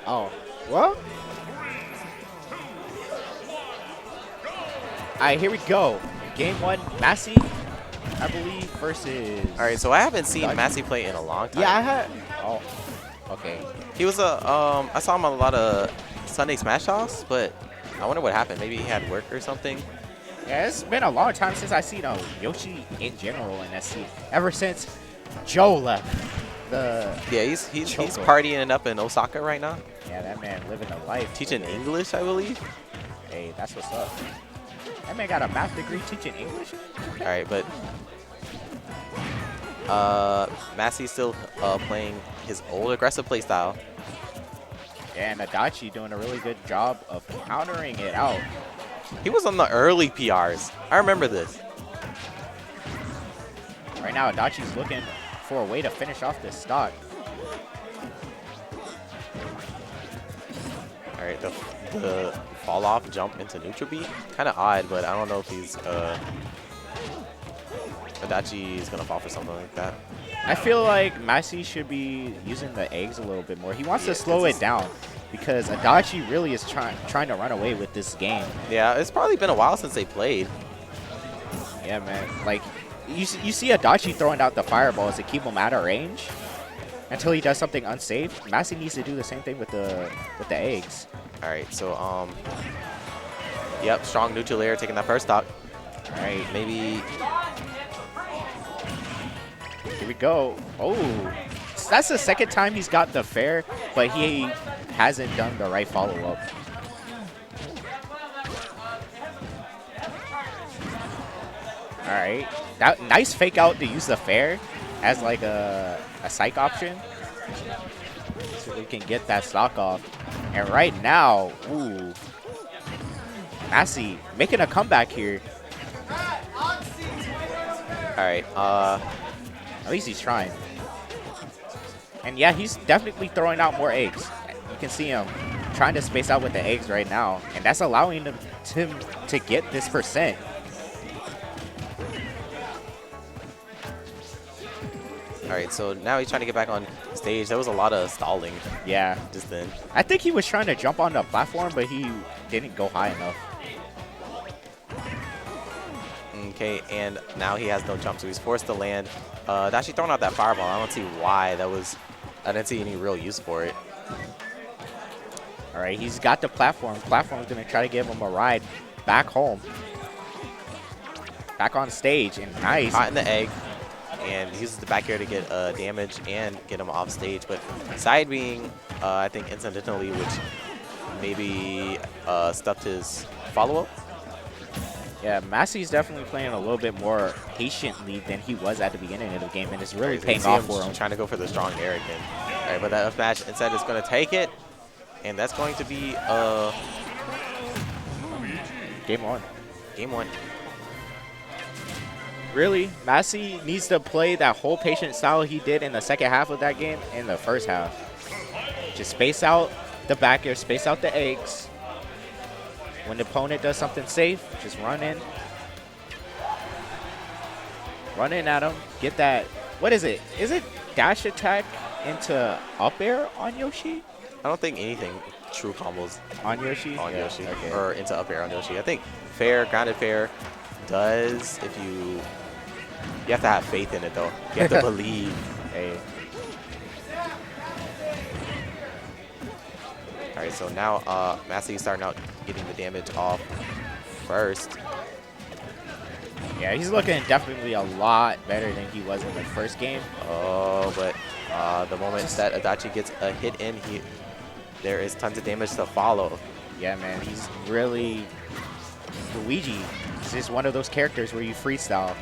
Oh, well. All right, here we go. Game 1, Massey, I believe, versus. All right, so I haven't seen Adachi. Massey play in a long time. Yeah, I had. Oh, okay. He was I saw him on a lot of Sunday Smash Talks, but I wonder what happened. Maybe he had work or something. Yeah, it's been a long time since I seen Yoshi in general in that scene. Ever since Joe left. Yeah, he's Choco. partying it up in Osaka right now, Yeah, that man living a life. teaching English, I believe. Hey, that's what's up. That man got a math degree teaching English? All right, but Massey's still playing his old aggressive play style. Yeah, and Adachi doing a really good job of countering it out. He was on the early PRs. I remember this. Right now, Adachi's looking for a way to finish off this stock. All right, the fall off jump into neutral B, kind of odd, but I don't know if he's Adachi is gonna fall for something like that. I feel like Massey should be using the eggs a little bit more. He wants to slow it down because Adachi really is trying to run away with this game. Yeah, it's probably been a while since they played. Yeah, man. Like, you see Adachi throwing out the fireballs to keep him out of range until he does something unsafe. Massey needs to do the same thing with the eggs. All right, so yep, strong neutral air taking that first stock. All right, Maybe. here we go. Oh, that's the second time he's got the fair, but he hasn't done the right follow-up. All right, that nice fake out to use the fair as like a psych option, so we can get that stock off. And right now, ooh, Massey making a comeback here. All right, At least he's trying. And yeah, he's definitely throwing out more eggs. You can see him trying to space out with the eggs right now, and that's allowing him to get this percent. all right. So now he's trying to get back on stage. There was a lot of stalling Yeah, just then. I think he was trying to jump on the platform, but he didn't go high enough. Okay, and now he has no jump, so he's forced to land. Actually throwing out that fireball. I don't see why that was. I didn't see any real use for it. All right, he's got the platform. Platform's gonna try to give him a ride back home. Back on stage, and nice. Caught in the egg, and he uses the back air to get damage and get him off stage. But side being, I think, incidentally, which maybe stuffed his follow-up. Yeah, Massey's definitely playing a little bit more patiently than he was at the beginning of the game, and it's really paying off for him. Trying to go for the strong air again. All right, but that F smash instead is going to take it, and that's going to be Game on. game 1. Really, Massey needs to play that whole patient style he did in the second half of that game in the first half. Just space out the back air, space out the eggs. When the opponent does something safe, just run in. Run in at him. Get that. What is it? Is it dash attack into up air on Yoshi? I don't think anything true combos On Yoshi? on Yeah, Yoshi okay. or into up air on Yoshi. I think fair, grounded fair does if you have to have faith in it though. You have to believe. Hey. All right, so now Massey's starting out getting the damage off first. Yeah, he's looking definitely a lot better than he was in the first game. Oh, but the moment that Adachi gets a hit in, there is tons of damage to follow. Yeah, man, he's really Luigi. He's just one of those characters where you freestyle.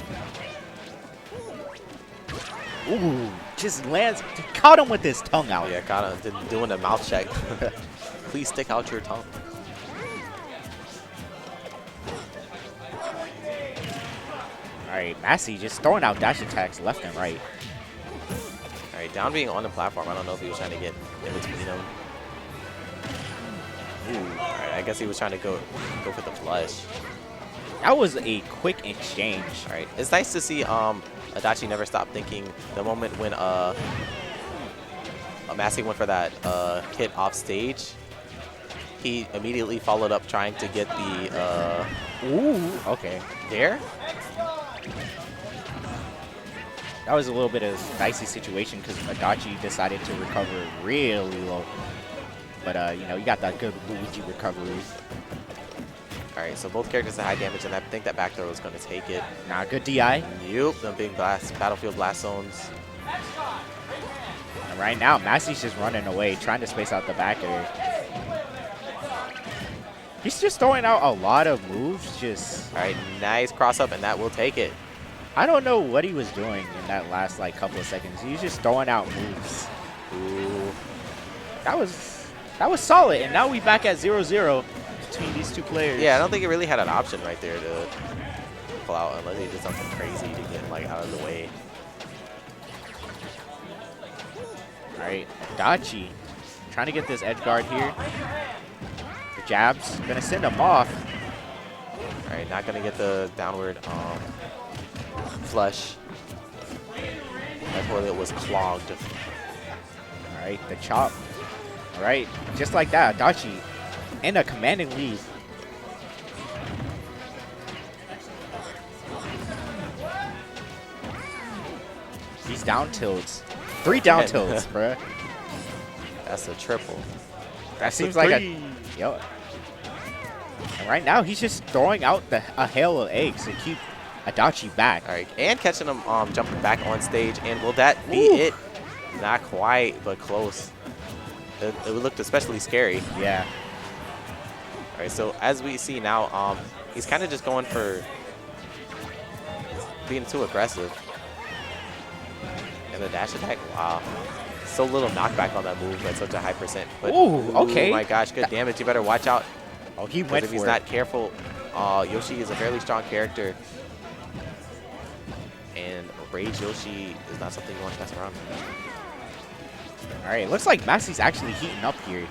Ooh, just lands, caught him with his tongue out. Yeah, kind of doing a mouth check. Please stick out your tongue. All right, Massey just throwing out dash attacks left and right. All right, down being on the platform. I don't know if he was trying to get in between them. Ooh, all right, I guess he was trying to go for the flush. That was a quick exchange. All right, it's nice to see Adachi never stop thinking. The moment when Massey went for that hit off stage, he immediately followed up trying to get the Ooh, okay. there. That was a little bit of a dicey situation because Adachi decided to recover really low. But, you know, you got that good Luigi recovery. All right, so both characters are high damage, and I think that back throw is going to take it. Nah, good DI. Yup, the big battlefield blast zones. And right now, Massey's just running away, trying to space out the back air. He's just throwing out a lot of moves. Just all right, nice cross up, and that will take it. I don't know what he was doing in that last like couple of seconds. He was just throwing out moves. Ooh, that was solid. And now we back at 0-0 between these two players. yeah, I don't think he really had an option right there to pull out unless he did something crazy to get like out of the way. All right, Adachi trying to get this edge guard here. The jabs gonna send him off. All right, not gonna get the downward flush. That toilet was clogged. All right, the chop. All right, just like that, Adachi in a commanding lead. These down tilts. 3 down tilts, bruh. That's a triple. That seems like a... Yo. And right now, he's just throwing out a hail of eggs to keep Adachi back. All right, and catching him jumping back on stage. And will that be it? Not quite, but close. It looked especially scary. Yeah. All right, so as we see now, he's kind of just going for being too aggressive. And the dash attack, wow. So little knockback on that move at such a high percent. But, ooh, okay. Oh my gosh, good damage. You better watch out. Oh, he went if for he's it. not careful, Yoshi is a fairly strong character. And Rage Yoshi is not something you want to mess around with. All right, looks like Massey's actually heating up here.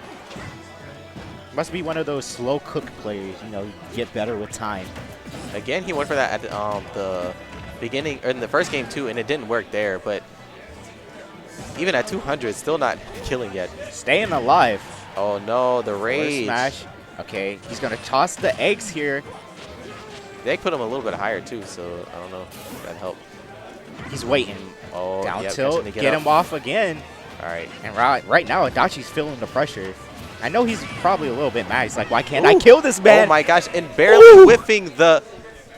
Must be one of those slow cooked players, you know, get better with time. Again, he went for that at the beginning, or in the first game too, and it didn't work there. But even at 200, still not killing yet. Staying alive. Oh no, the rage. Smash. Okay, he's going to toss the eggs here. The egg put him a little bit higher too, so I don't know if that helped. He's waiting. Oh, down yep, tilt, get him off again. All right. And right now, Adachi's feeling the pressure. I know he's probably a little bit mad. He's like, why can't I kill this man? Oh my gosh, and barely whiffing the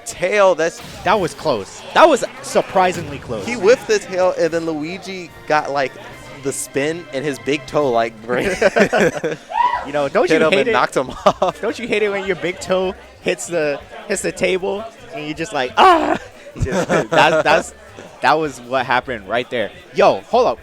tail. That was close. That was surprisingly close. He whiffed the tail, and then Luigi got like the spin, and his big toe like you know, don't hit you him hate and it? knocked him off. Don't you hate it when your big toe hits the table and you're just like, ah? That was what happened right there. Yo, hold up.